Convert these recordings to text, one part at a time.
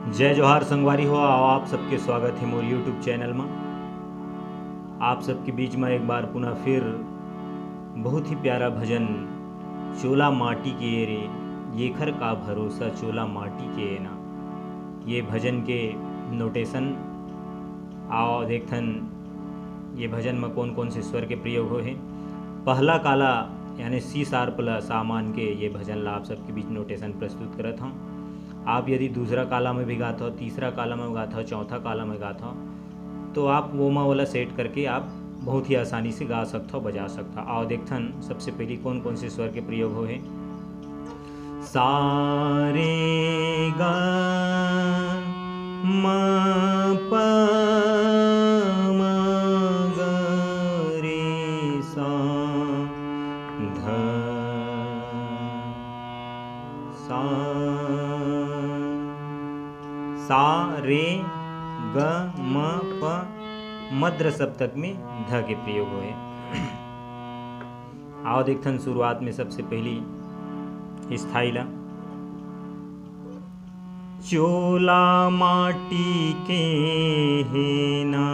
जय जोहार संगवारी हो। आओ आप सबके स्वागत है मोर यूट्यूब चैनल में। आप सबके बीच में एक बार पुनः फिर बहुत ही प्यारा भजन चोला माटी के रे येखर का भरोसा चोला माटी के ना, ये भजन के नोटेशन आओ देखथन। ये भजन में कौन कौन से स्वर के प्रयोग हो है। पहला काला यानी सी शार्प सामान के ये भजन ला आप सबके बीच नोटेशन प्रस्तुत करत हूँ। आप यदि दूसरा काला में भी गाता हो, तीसरा काला में गाता हो, चौथा काला में गाता हो, तो आप वो वाला सेट करके आप बहुत ही आसानी से गा सकते हो, बजा सकते हो। आओ देखथन सबसे पहले कौन कौन से स्वर के प्रयोग हो है। सा रे गा म प म ग रे सा ध सा सा रे ग म प मद्र सप्तक में ध के प्रयोग हुए। आओ देखथन शुरुआत में सबसे पहली स्थाई ला। चोला माटी के हेना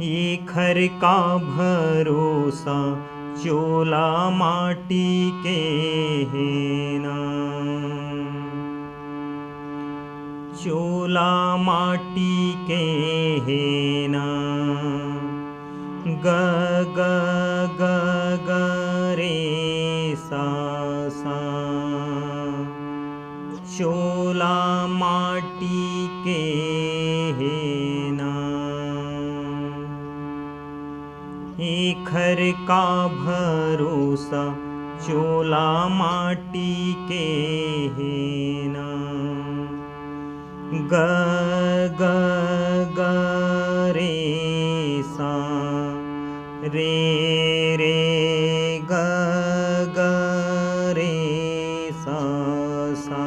येखर का भरोसा चोला माटी के हेना, चोला माटी के हेना ग ग ग ग रे सा सा, चोला माटी के हेना येखर का भरोसा चोला माटी के हेना ग ग ग रे सा रे रे ग ग रे सा सा,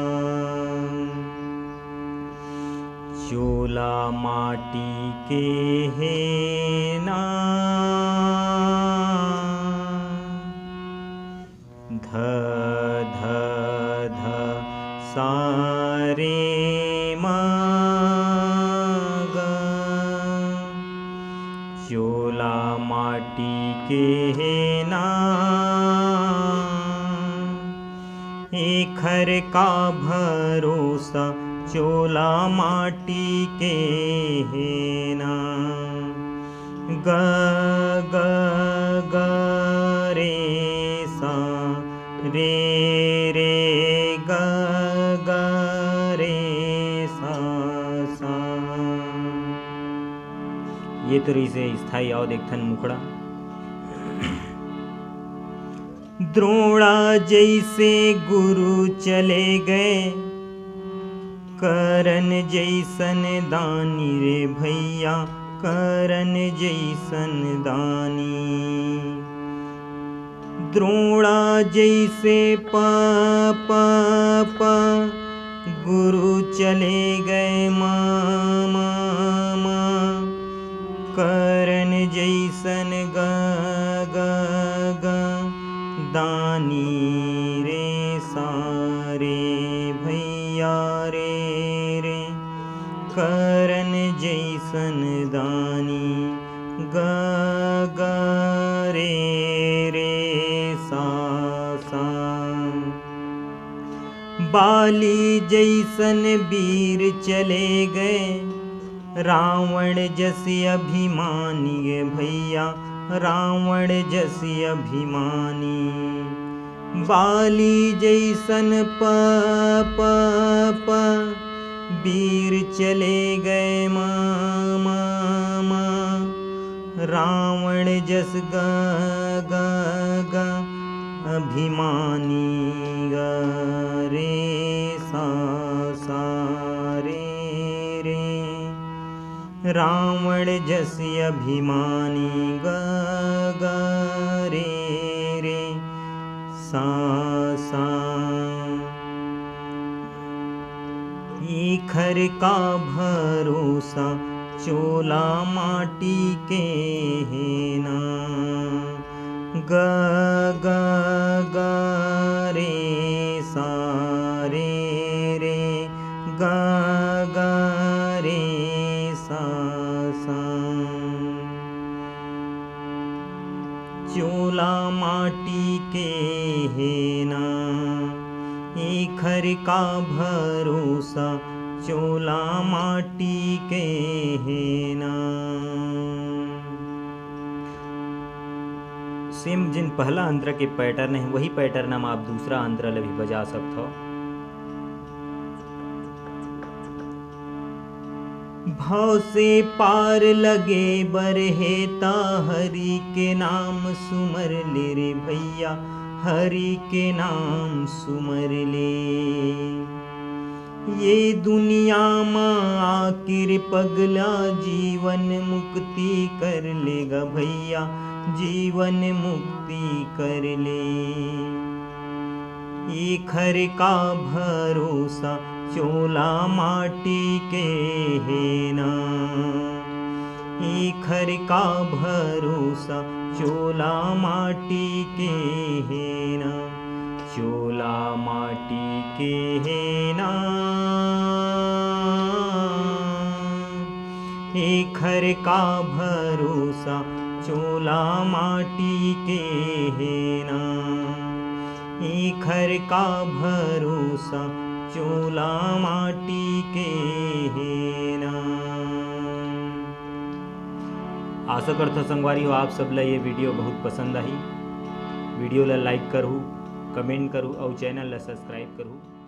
चोला माटी के हेना ध ध ध सा रे म ग, चोला माटी के हेना येखर का भरोसा चोला माटी के हेना ग ग ग रे सा रे रे ग ग रे सा सा। ये तो से स्थाई। आओ देखथन मुखड़ा। द्रोणा जैसे गुरु चले गए करन जैसन दानी रे भैया, करन जैसन दानी। द्रोणा जैसे प प प गुरु चले गए म म म, करन जैसन ग ग ग दानी रे सारे भैया रे रे, करन जैसन दानी ग ग रे रे सा सा। बाली जैसन वीर चले गए रावण जस अभिमानी गे भैया, रावण जस अभिमानी। बाली जैसन प प प वीर चले गए म म म, रावण जस ग ग ग अभिमानी ग रे सा सा रे रे, रावण जस अभिमानी ग ग रे रे सा सा। येखर का भरोसा चोला माटी के हेना ग ग ग रे सा रे गा गा रे सा सा। चोला माटी के है ना घर का भरोसा, चोला माटी के है ना। सेम जिन पहला अंतरा के पैटर्न है वही पैटर्न हम आप दूसरा अंतरा भी बजा सकते हो। भाव से पार लगे बरहेता, हरि के नाम सुमर ले रे भैया, हरि के नाम सुमर ले। ये दुनिया माँ आखिर पगला, जीवन मुक्ति कर लेगा भैया, जीवन मुक्ति कर ले। एक घर का भरोसा, चोला माटी के है ना। एक घर का भरोसा, चोला माटी के है ना। चोला माटी के है ना। एक घर का भरोसा, चोला माटी के है ना। एक घर का भरोसा, चोला माटी के है ना। आशा करता संगवारी हो आप सब ला ये वीडियो बहुत पसंद आई। वीडियो ला लाइक करूँ, कमेंट करूँ और चैनल ला सब्सक्राइब करूँ।